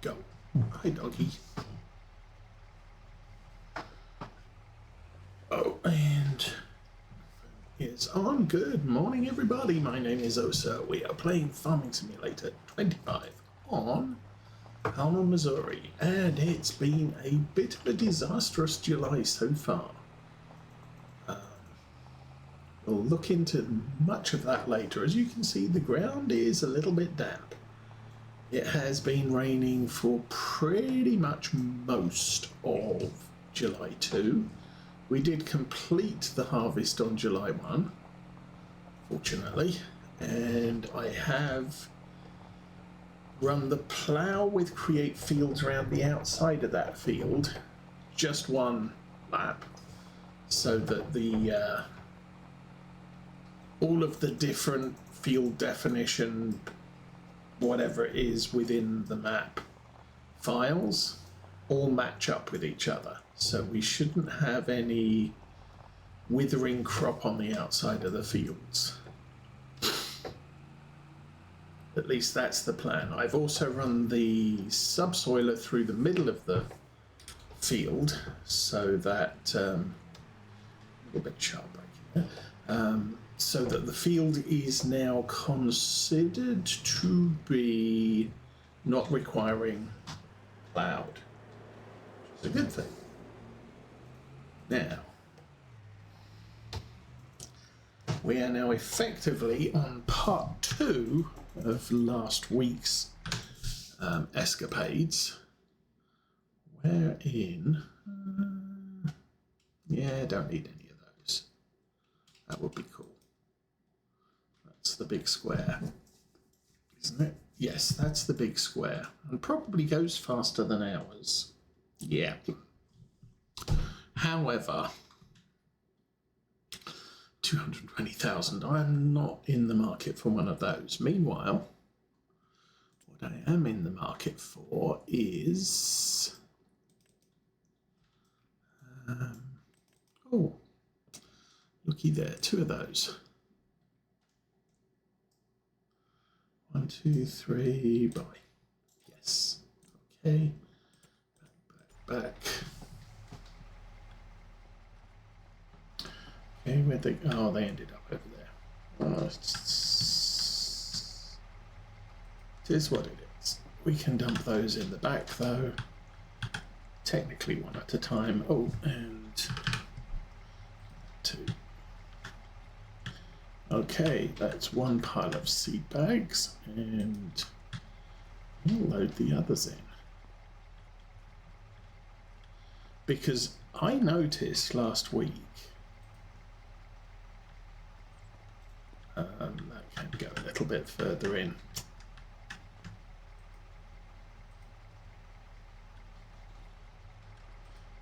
go. Hi, doggy. Oh, and it's on. Good morning, everybody. My name is Osa. We are playing Farming Simulator 25 on Alma, Missouri, and it's been a bit of a disastrous July so far. We'll look into much of that later. As you can see, the ground is a little bit damp. It has been raining for pretty much most of July 2. We did complete the harvest on July 1, fortunately, and I have run the plough with create fields around the outside of that field, just one lap, so that the all of the different field definition, whatever it is within the map files, all match up with each other. So we shouldn't have any withering crop on the outside of the fields. At least that's the plan. I've also run the subsoiler through the middle of the field so that a little bit sharp right here. So that the field is now considered to be not requiring ploughed, which is a good thing. Now, we are now effectively on part 2 of last week's escapades, wherein, yeah, don't need any of those. That would be cool. That's the big square, isn't it? Yes, that's the big square, and probably goes faster than ours. Yeah. However, 220,000, I'm not in the market for one of those. Meanwhile, what I am in the market for is... oh, looky there, 2 of those. 1, 2, 3, buy. Yes. Okay. Back. Okay, where'd they... oh, they ended up over there. Oh, it is what it is. We can dump those in the back, though. Technically one at a time. Oh, and 2. Okay, that's one pile of seed bags, and we'll load the others in. Because I noticed last week, that can go a little bit further in.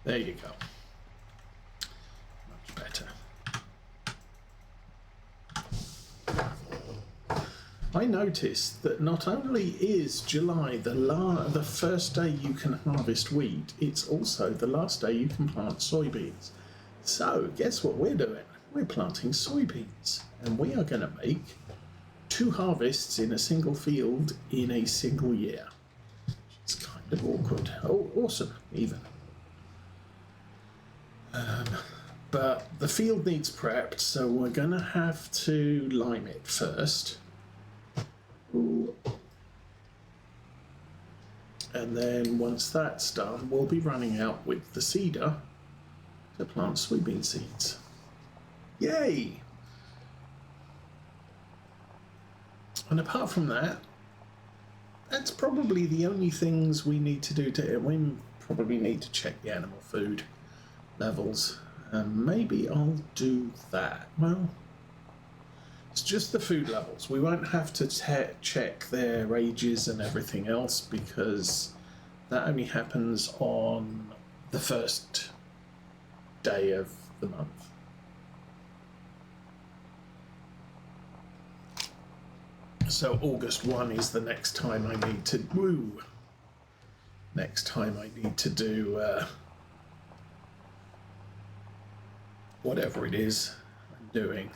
There you go. Much better. I noticed that not only is July the first day you can harvest wheat, it's also the last day you can plant soybeans. So guess what we're doing? We're planting soybeans, and we are going to make 2 harvests in a single field in a single year. It's kind of awkward. Oh, awesome, even. But the field needs prepped, so we're going to have to lime it first. Ooh. And then once that's done, we'll be running out with the seeder to plant soybean seeds. Yay! And apart from that, that's probably the only things we need to do to it. We probably need to check the animal food levels, and maybe I'll do that. Well, it's just the food levels. We won't have to check their ages and everything else, because that only happens on the first day of the month. So August 1 is the next time I need to... woo! Next time I need to do... whatever it is I'm doing.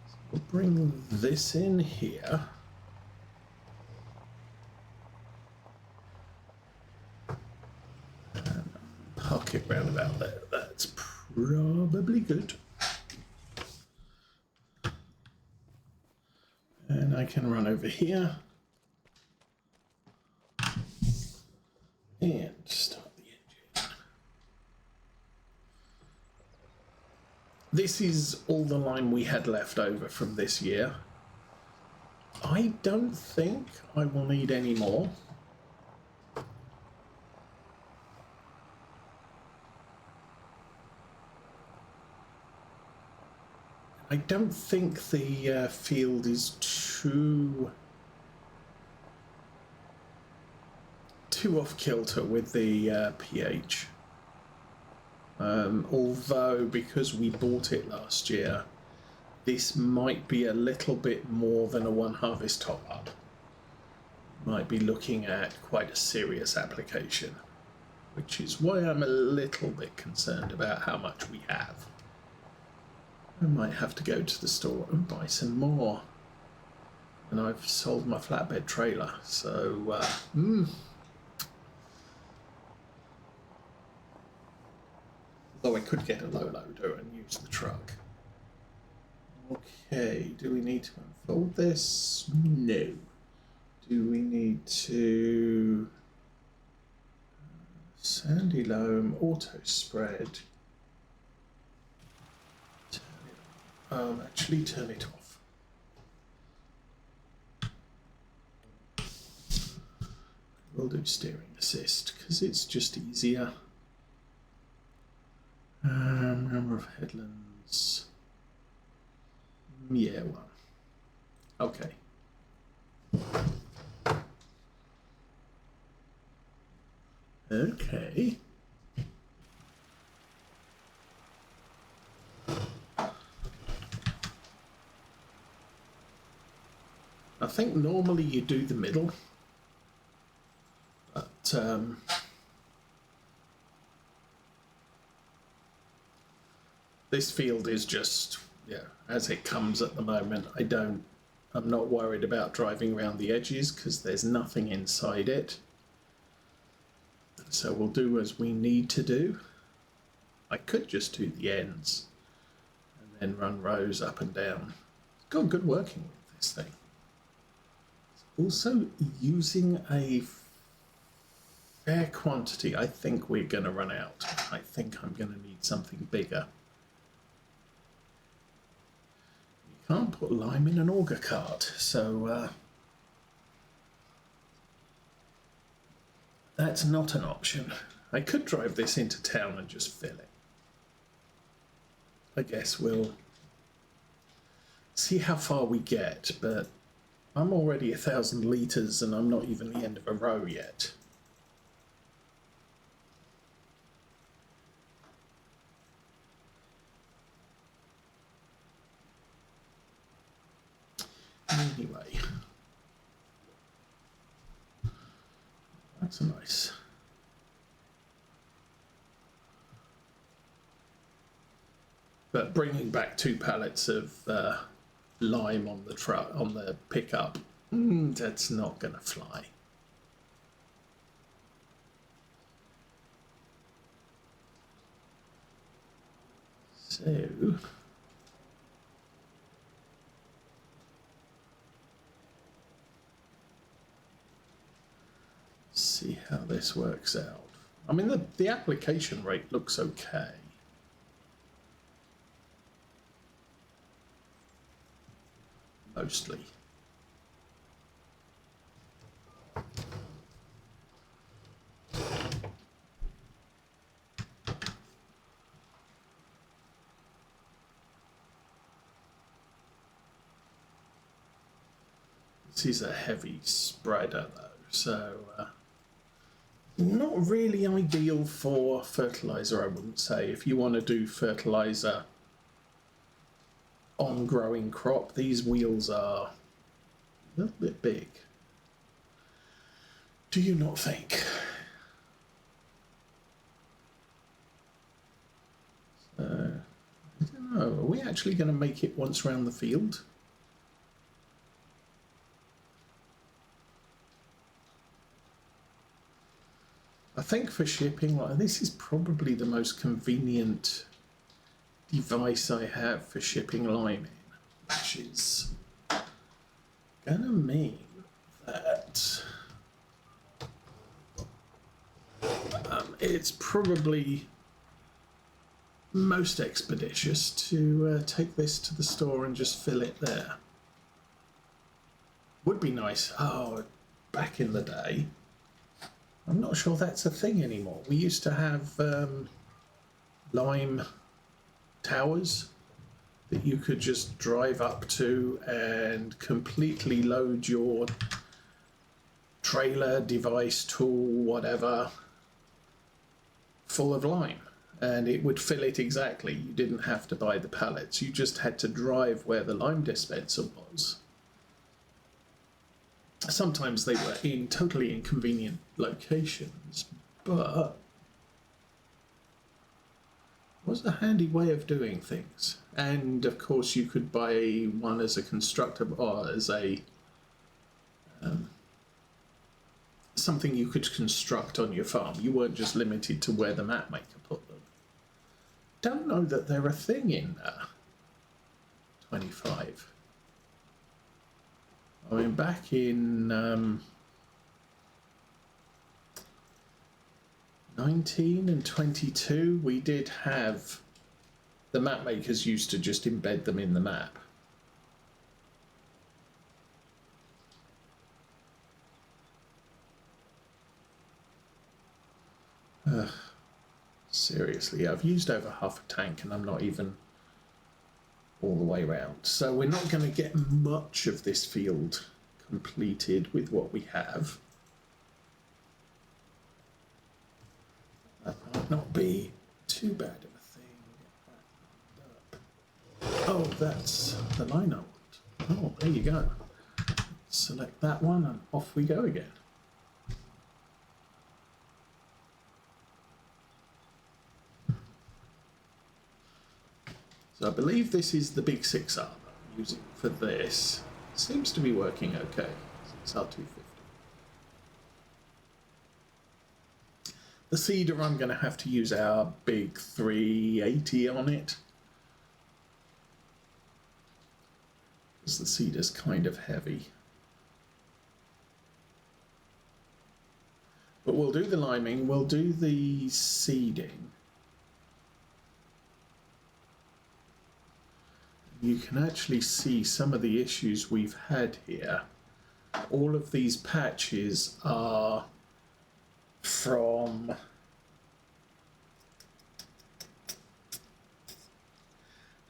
So we'll bring this in here. park it round about there. That's probably good. And I can run over here and start the engine. This is all the lime we had left over from this year. I don't think I will need any more. I don't think the field is too off kilter with the pH. Although, because we bought it last year, this might be a little bit more than a one harvest top up. Might be looking at quite a serious application, which is why I'm a little bit concerned about how much we have. I might have to go to the store and buy some more. And I've sold my flatbed trailer, so Though I could get a low loader and use the truck. Okay, do we need to unfold this? No. Do we need to sandy loam, auto spread? Actually turn it off. We'll do steering assist because it's just easier. Number of headlands. Yeah, well. Okay. Okay. I think normally you do the middle, but this field is just, yeah, as it comes at the moment. I'm not worried about driving around the edges because there's nothing inside it. So we'll do as we need to do. I could just do the ends and then run rows up and down. It's got good working with this thing. Also using a fair quantity. I think we're going to run out. I think I'm going to need something bigger. You can't put lime in an auger cart, so that's not an option. I could drive this into town and just fill it. I guess we'll see how far we get, but I'm already 1,000 litres and I'm not even the end of a row yet. Anyway, that's nice. But bringing back 2 pallets of lime on the truck, on the pickup, that's not going to fly. So see how this works out. I mean, the application rate looks okay. Mostly. This is a heavy spreader though, so not really ideal for fertilizer, I wouldn't say. If you want to do fertilizer on growing crop, these wheels are a little bit big. Do you not think? So, I don't know, are we actually going to make it once round the field? I think for shipping, like, this is probably the most convenient device I have for shipping lime in, which is gonna mean that it's probably most expeditious to take this to the store and just fill it there. Would be nice. Oh, back in the day, I'm not sure that's a thing anymore. We used to have lime towers that you could just drive up to and completely load your trailer, device, tool, whatever, full of lime, and it would fill it exactly. You didn't have to buy the pallets. You just had to drive where the lime dispenser was. Sometimes they were in totally inconvenient locations, but it was a handy way of doing things. And of course you could buy one as a constructor or as a something you could construct on your farm. You weren't just limited to where the map maker put them. Don't know that they're a thing in 25. I mean, back in 19 and 22, we did have the map makers used to just embed them in the map. Seriously, I've used over half a tank and I'm not even all the way around. So we're not going to get much of this field completed with what we have. That might not be too bad of a thing. Oh, that's the line I want. Oh, there you go. Select that one and off we go again. So I believe this is the big 6R I'm using for this. Seems to be working okay. 6R250. The seeder, I'm going to have to use our big 380 on it, because the seeder's kind of heavy. But we'll do the liming, we'll do the seeding. You can actually see some of the issues we've had here. All of these patches are from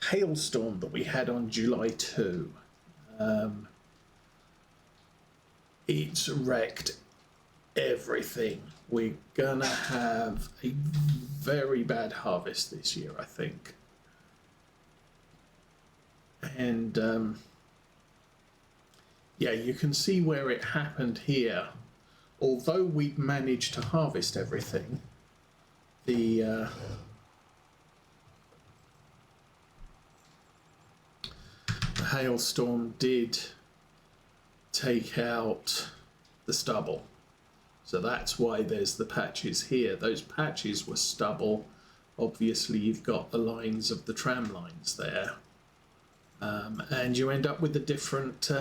hailstorm that we had on July 2. It's wrecked everything. We're gonna have a very bad harvest this year, I think. And yeah, you can see where it happened here. Although we'd managed to harvest everything, the hailstorm did take out the stubble. So that's why there's the patches here. Those patches were stubble. Obviously you've got the lines of the tram lines there. And you end up with a different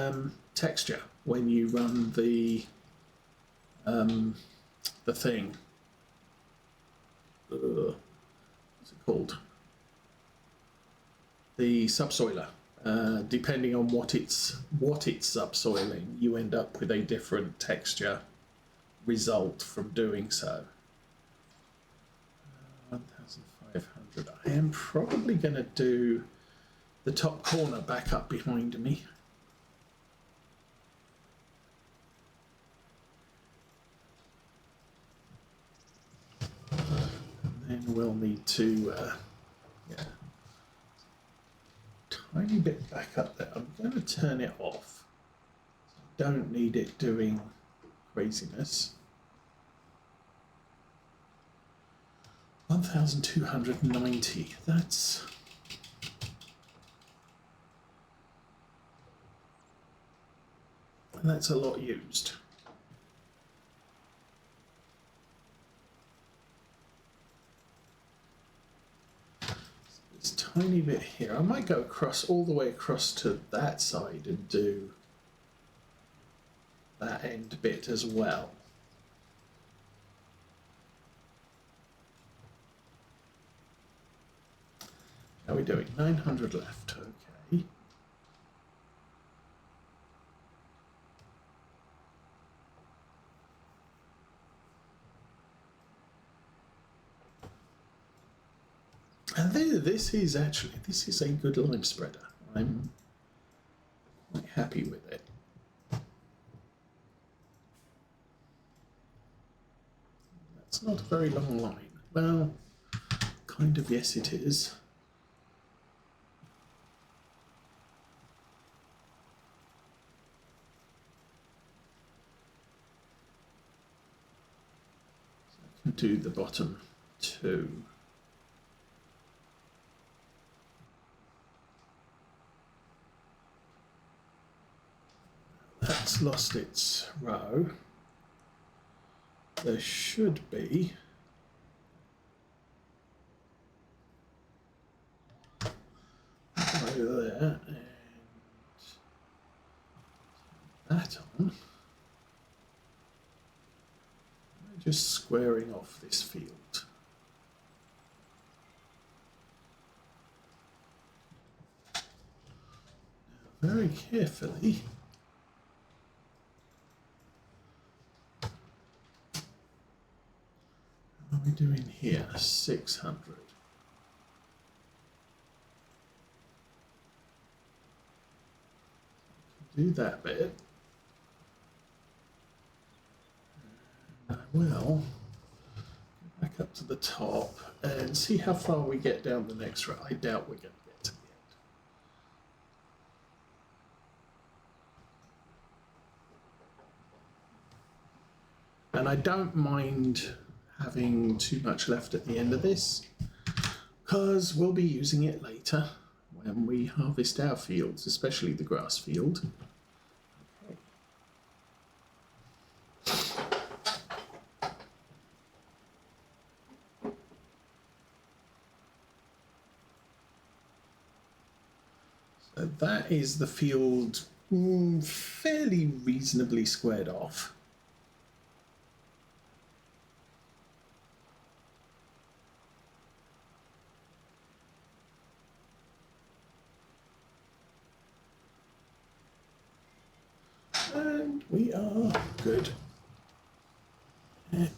texture when you run the thing. What's it called? The subsoiler. Depending on what it's subsoiling, you end up with a different texture result from doing so. 1,500. I am probably going to do the top corner back up behind me. And then we'll need to, yeah, tiny bit back up there. I'm going to turn it off. I don't need it doing craziness. 1,290. That's a lot used. tiny bit here. I might go across all the way across to that side and do that end bit as well. How are we doing? 900 left, okay. And this is a good lime spreader. I'm quite happy with it. That's not a very long line. Well, kind of, yes it is. So I can do the bottom two. That's lost its row. There should be row there, and that on. Just squaring off this field. Now, very carefully. What are we doing here? 600. Do that bit. And I will go back up to the top and see how far we get down the next row. I doubt we're going to get to the end. And I don't mind having too much left at the end of this, because we'll be using it later when we harvest our fields, especially the grass field. So that is the field fairly reasonably squared off. And we are good. And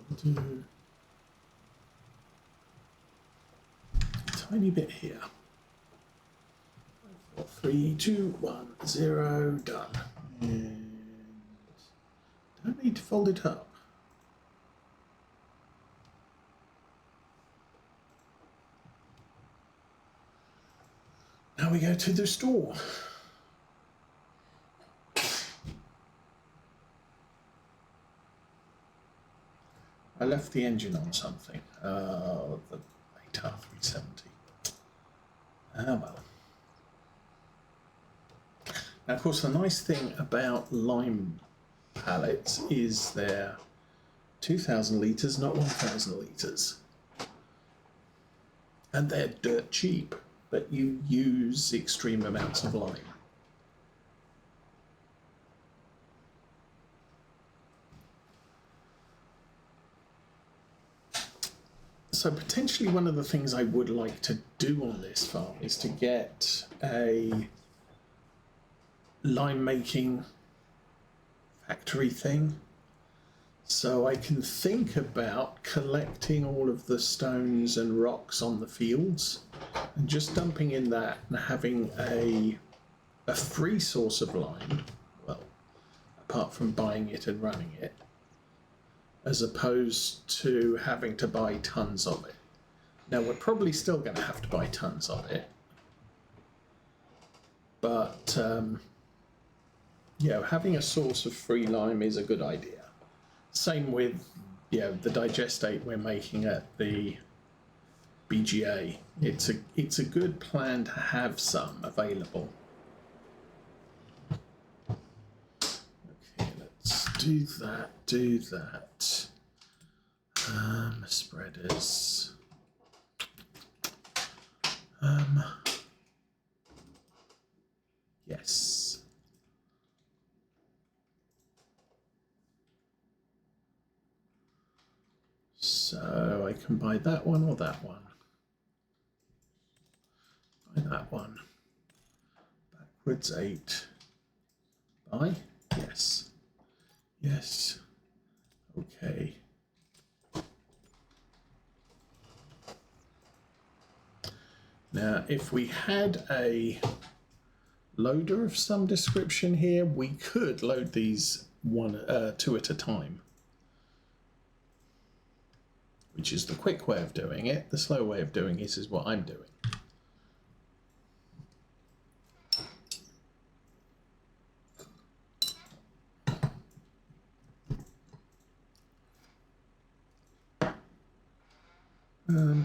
we'll do a tiny bit here. 4, 3, 2, 1, 0, done. And don't need to fold it up. Now we go to the store. I left the engine on something. The Ep38a. Ah, well. Now, of course, the nice thing about lime pallets is they're 2,000 litres, not 1,000 litres. And they're dirt cheap, but you use extreme amounts of lime. So potentially one of the things I would like to do on this farm is to get a lime making factory thing, so I can think about collecting all of the stones and rocks on the fields and just dumping in that and having a free source of lime, well, apart from buying it and running it, as opposed to having to buy tons of it. Now, we're probably still going to have to buy tons of it, but you know, having a source of free lime is a good idea. Same with, you know, the digestate we're making at the BGA. It's a good plan to have some available. Okay, let's do that. Spreaders. Yes. So I can buy that one or that one. Buy that one. Backwards 8. Buy? Yes. Yes. Okay. Now, if we had a loader of some description here, we could load these two at a time, which is the quick way of doing it. The slow way of doing it is what I'm doing. Oh,